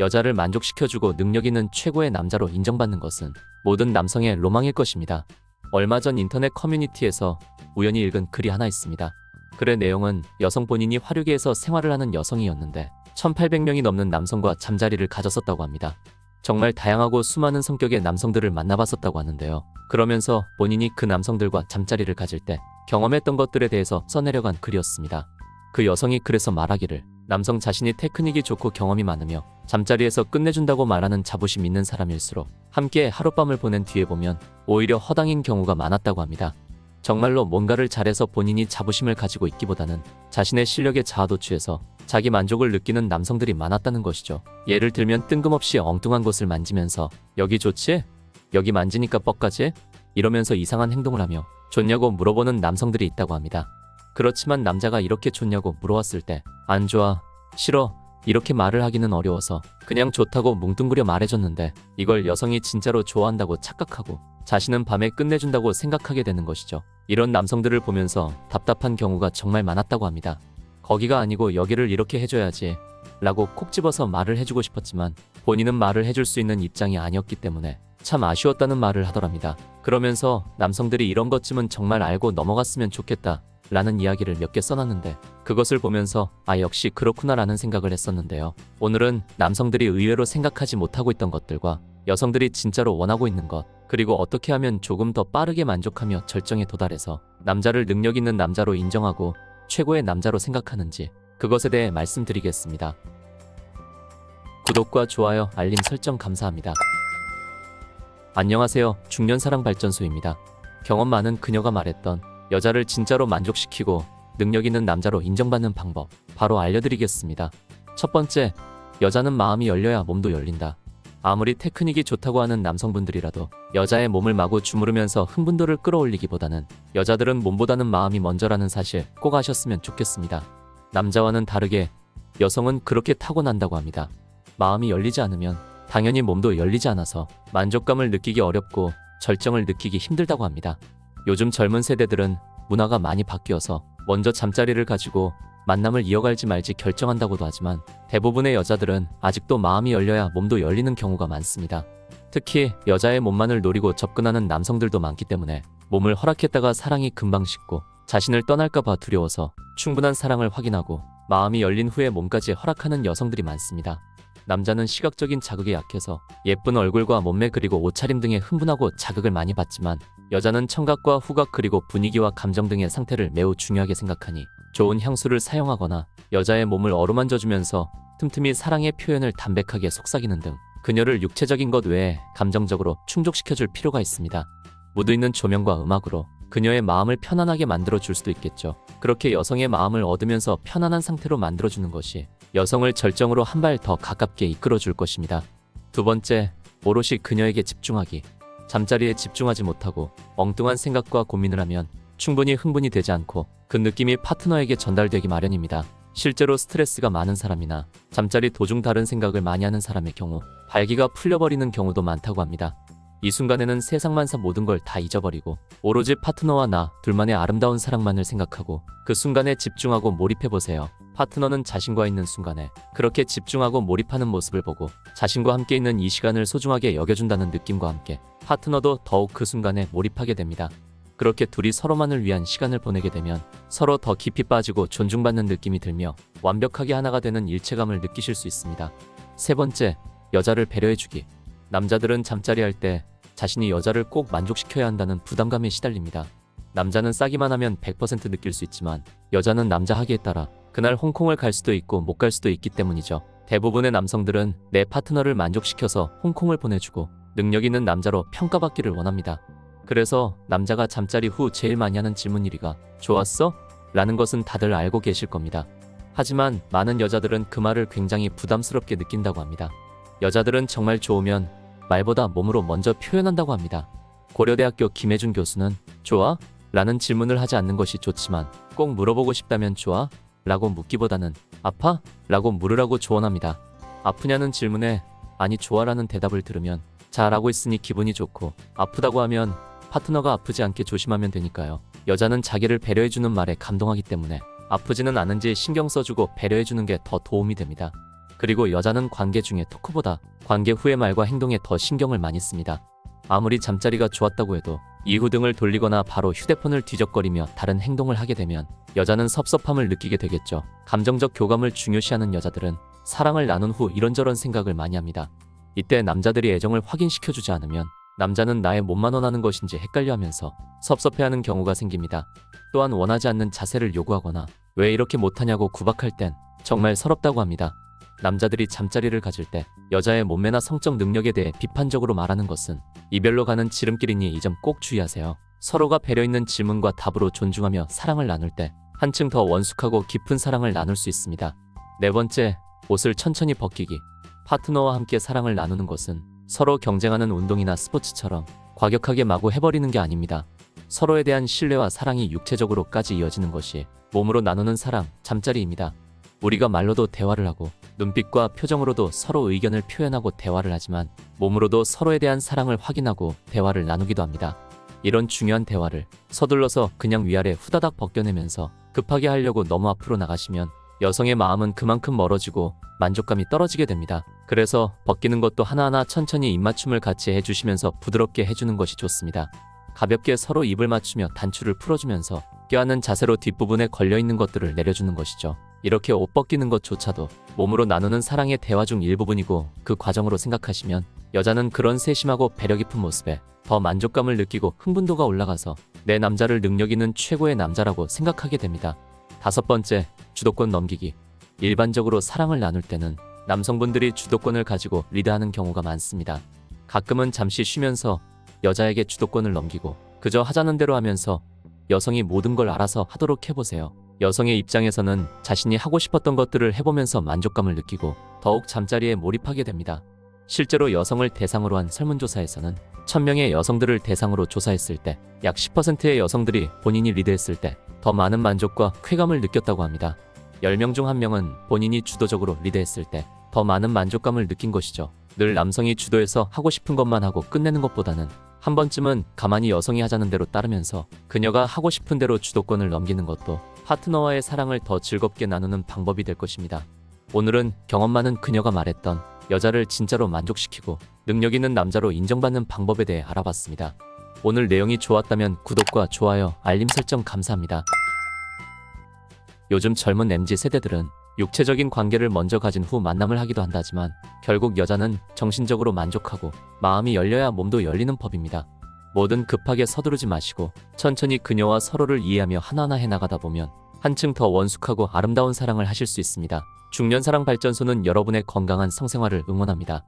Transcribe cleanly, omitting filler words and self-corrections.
여자를 만족시켜주고 능력 있는 최고의 남자로 인정받는 것은 모든 남성의 로망일 것입니다. 얼마 전 인터넷 커뮤니티에서 우연히 읽은 글이 하나 있습니다. 글의 내용은 여성 본인이 화류계에서 생활을 하는 여성이었는데 1800명이 넘는 남성과 잠자리를 가졌었다고 합니다. 정말 다양하고 수많은 성격의 남성들을 만나봤었다고 하는데요. 그러면서 본인이 그 남성들과 잠자리를 가질 때 경험했던 것들에 대해서 써내려간 글이었습니다. 그 여성이 그래서 말하기를 남성 자신이 테크닉이 좋고 경험이 많으며 잠자리에서 끝내준다고 말하는 자부심 있는 사람일수록 함께 하룻밤을 보낸 뒤에 보면 오히려 허당인 경우가 많았다고 합니다. 정말로 뭔가를 잘해서 본인이 자부심을 가지고 있기보다는 자신의 실력에 자아도취해서 자기 만족을 느끼는 남성들이 많았다는 것이죠. 예를 들면 뜬금없이 엉뚱한 곳을 만지면서 여기 좋지? 여기 만지니까 뻑가지? 이러면서 이상한 행동을 하며 좋냐고 물어보는 남성들이 있다고 합니다. 그렇지만 남자가 이렇게 좋냐고 물어왔을 때 안 좋아, 싫어 이렇게 말을 하기는 어려워서 그냥 좋다고 뭉뚱그려 말해줬는데 이걸 여성이 진짜로 좋아한다고 착각하고 자신은 밤에 끝내준다고 생각하게 되는 것이죠. 이런 남성들을 보면서 답답한 경우가 정말 많았다고 합니다. 거기가 아니고 여기를 이렇게 해줘야지 라고 콕 집어서 말을 해주고 싶었지만 본인은 말을 해줄 수 있는 입장이 아니었기 때문에 참 아쉬웠다는 말을 하더랍니다. 그러면서 남성들이 이런 것쯤은 정말 알고 넘어갔으면 좋겠다 라는 이야기를 몇 개 써놨는데 그것을 보면서 아 역시 그렇구나 라는 생각을 했었는데요. 오늘은 남성들이 의외로 생각하지 못하고 있던 것들과 여성들이 진짜로 원하고 있는 것, 그리고 어떻게 하면 조금 더 빠르게 만족하며 절정에 도달해서 남자를 능력 있는 남자로 인정하고 최고의 남자로 생각하는지 그것에 대해 말씀드리겠습니다. 구독과 좋아요, 알림 설정 감사합니다. 안녕하세요. 중년사랑발전소입니다. 경험 많은 그녀가 말했던 여자를 진짜로 만족시키고 능력 있는 남자로 인정받는 방법 바로 알려드리겠습니다. 첫 번째, 여자는 마음이 열려야 몸도 열린다. 아무리 테크닉이 좋다고 하는 남성분들이라도 여자의 몸을 마구 주무르면서 흥분도를 끌어올리기보다는 여자들은 몸보다는 마음이 먼저라는 사실 꼭 아셨으면 좋겠습니다. 남자와는 다르게 여성은 그렇게 타고난다고 합니다. 마음이 열리지 않으면 당연히 몸도 열리지 않아서 만족감을 느끼기 어렵고 절정을 느끼기 힘들다고 합니다. 요즘 젊은 세대들은 문화가 많이 바뀌어서 먼저 잠자리를 가지고 만남을 이어갈지 말지 결정한다고도 하지만 대부분의 여자들은 아직도 마음이 열려야 몸도 열리는 경우가 많습니다. 특히 여자의 몸만을 노리고 접근하는 남성들도 많기 때문에 몸을 허락했다가 사랑이 금방 식고 자신을 떠날까봐 두려워서 충분한 사랑을 확인하고 마음이 열린 후에 몸까지 허락하는 여성들이 많습니다. 남자는 시각적인 자극에 약해서 예쁜 얼굴과 몸매 그리고 옷차림 등에 흥분하고 자극을 많이 받지만 여자는 청각과 후각 그리고 분위기와 감정 등의 상태를 매우 중요하게 생각하니 좋은 향수를 사용하거나 여자의 몸을 어루만져주면서 틈틈이 사랑의 표현을 담백하게 속삭이는 등 그녀를 육체적인 것 외에 감정적으로 충족시켜줄 필요가 있습니다. 무드 있는 조명과 음악으로 그녀의 마음을 편안하게 만들어줄 수도 있겠죠. 그렇게 여성의 마음을 얻으면서 편안한 상태로 만들어주는 것이 여성을 절정으로 한 발 더 가깝게 이끌어줄 것입니다. 두 번째, 오롯이 그녀에게 집중하기. 잠자리에 집중하지 못하고 엉뚱한 생각과 고민을 하면 충분히 흥분이 되지 않고 그 느낌이 파트너에게 전달되기 마련입니다. 실제로 스트레스가 많은 사람이나 잠자리 도중 다른 생각을 많이 하는 사람의 경우 발기가 풀려버리는 경우도 많다고 합니다. 이 순간에는 세상만사 모든 걸 다 잊어버리고 오로지 파트너와 나 둘만의 아름다운 사랑만을 생각하고 그 순간에 집중하고 몰입해보세요. 파트너는 자신과 있는 순간에 그렇게 집중하고 몰입하는 모습을 보고 자신과 함께 있는 이 시간을 소중하게 여겨준다는 느낌과 함께 파트너도 더욱 그 순간에 몰입하게 됩니다. 그렇게 둘이 서로만을 위한 시간을 보내게 되면 서로 더 깊이 빠지고 존중받는 느낌이 들며 완벽하게 하나가 되는 일체감을 느끼실 수 있습니다. 세 번째, 여자를 배려해주기. 남자들은 잠자리 할 때 자신이 여자를 꼭 만족시켜야 한다는 부담감에 시달립니다. 남자는 싸기만 하면 100% 느낄 수 있지만 여자는 남자 하기에 따라 그날 홍콩을 갈 수도 있고 못 갈 수도 있기 때문이죠. 대부분의 남성들은 내 파트너를 만족시켜서 홍콩을 보내주고 능력 있는 남자로 평가받기를 원합니다. 그래서 남자가 잠자리 후 제일 많이 하는 질문 1위가 좋았어? 라는 것은 다들 알고 계실 겁니다. 하지만 많은 여자들은 그 말을 굉장히 부담스럽게 느낀다고 합니다. 여자들은 정말 좋으면 말보다 몸으로 먼저 표현한다고 합니다. 고려대학교 김혜준 교수는 좋아? 라는 질문을 하지 않는 것이 좋지만 꼭 물어보고 싶다면 좋아? 라고 묻기보다는 아파? 라고 물으라고 조언합니다. 아프냐는 질문에 아니 좋아 라는 대답을 들으면 잘하고 있으니 기분이 좋고 아프다고 하면 파트너가 아프지 않게 조심하면 되니까요. 여자는 자기를 배려해주는 말에 감동하기 때문에 아프지는 않은지 신경 써주고 배려해주는 게 더 도움이 됩니다. 그리고 여자는 관계 중에 토크보다 관계 후의 말과 행동에 더 신경을 많이 씁니다. 아무리 잠자리가 좋았다고 해도 이후 등을 돌리거나 바로 휴대폰을 뒤적거리며 다른 행동을 하게 되면 여자는 섭섭함을 느끼게 되겠죠. 감정적 교감을 중요시하는 여자들은 사랑을 나눈 후 이런저런 생각을 많이 합니다. 이때 남자들이 애정을 확인시켜주지 않으면 남자는 나의 몸만 원하는 것인지 헷갈려하면서 섭섭해하는 경우가 생깁니다. 또한 원하지 않는 자세를 요구하거나 왜 이렇게 못하냐고 구박할 땐 정말 서럽다고 합니다. 남자들이 잠자리를 가질 때 여자의 몸매나 성적 능력에 대해 비판적으로 말하는 것은 이별로 가는 지름길이니 이 점 꼭 주의하세요. 서로가 배려 있는 질문과 답으로 존중하며 사랑을 나눌 때 한층 더 원숙하고 깊은 사랑을 나눌 수 있습니다. 네 번째, 옷을 천천히 벗기기. 파트너와 함께 사랑을 나누는 것은 서로 경쟁하는 운동이나 스포츠처럼 과격하게 마구 해버리는 게 아닙니다. 서로에 대한 신뢰와 사랑이 육체적으로까지 이어지는 것이 몸으로 나누는 사랑, 잠자리입니다. 우리가 말로도 대화를 하고 눈빛과 표정으로도 서로 의견을 표현하고 대화를 하지만 몸으로도 서로에 대한 사랑을 확인하고 대화를 나누기도 합니다. 이런 중요한 대화를 서둘러서 그냥 위아래 후다닥 벗겨내면서 급하게 하려고 너무 앞으로 나가시면 여성의 마음은 그만큼 멀어지고 만족감이 떨어지게 됩니다. 그래서 벗기는 것도 하나하나 천천히 입맞춤을 같이 해주시면서 부드럽게 해주는 것이 좋습니다. 가볍게 서로 입을 맞추며 단추를 풀어주면서 껴안는 자세로 뒷부분에 걸려있는 것들을 내려주는 것이죠. 이렇게 옷 벗기는 것조차도 몸으로 나누는 사랑의 대화 중 일부분이고 그 과정으로 생각하시면 여자는 그런 세심하고 배려 깊은 모습에 더 만족감을 느끼고 흥분도가 올라가서 내 남자를 능력 있는 최고의 남자라고 생각하게 됩니다. 다섯 번째, 주도권 넘기기. 일반적으로 사랑을 나눌 때는 남성분들이 주도권을 가지고 리드하는 경우가 많습니다. 가끔은 잠시 쉬면서 여자에게 주도권을 넘기고 그저 하자는 대로 하면서 여성이 모든 걸 알아서 하도록 해보세요. 여성의 입장에서는 자신이 하고 싶었던 것들을 해보면서 만족감을 느끼고 더욱 잠자리에 몰입하게 됩니다. 실제로 여성을 대상으로 한 설문조사에서는 1000명의 여성들을 대상으로 조사했을 때 약 10%의 여성들이 본인이 리드했을 때 더 많은 만족과 쾌감을 느꼈다고 합니다. 10명 중 1명은 본인이 주도적으로 리드했을 때 더 많은 만족감을 느낀 것이죠. 늘 남성이 주도해서 하고 싶은 것만 하고 끝내는 것보다는 한 번쯤은 가만히 여성이 하자는 대로 따르면서 그녀가 하고 싶은 대로 주도권을 넘기는 것도 파트너와의 사랑을 더 즐겁게 나누는 방법이 될 것입니다. 오늘은 경험 많은 그녀가 말했던 여자를 진짜로 만족시키고 능력 있는 남자로 인정받는 방법에 대해 알아봤습니다. 오늘 내용이 좋았다면 구독과 좋아요, 알림 설정 감사합니다. 요즘 젊은 MZ 세대들은 육체적인 관계를 먼저 가진 후 만남을 하기도 한다지만 결국 여자는 정신적으로 만족하고 마음이 열려야 몸도 열리는 법입니다. 뭐든 급하게 서두르지 마시고 천천히 그녀와 서로를 이해하며 하나하나 해나가다 보면 한층 더 원숙하고 아름다운 사랑을 하실 수 있습니다. 중년사랑발전소는 여러분의 건강한 성생활을 응원합니다.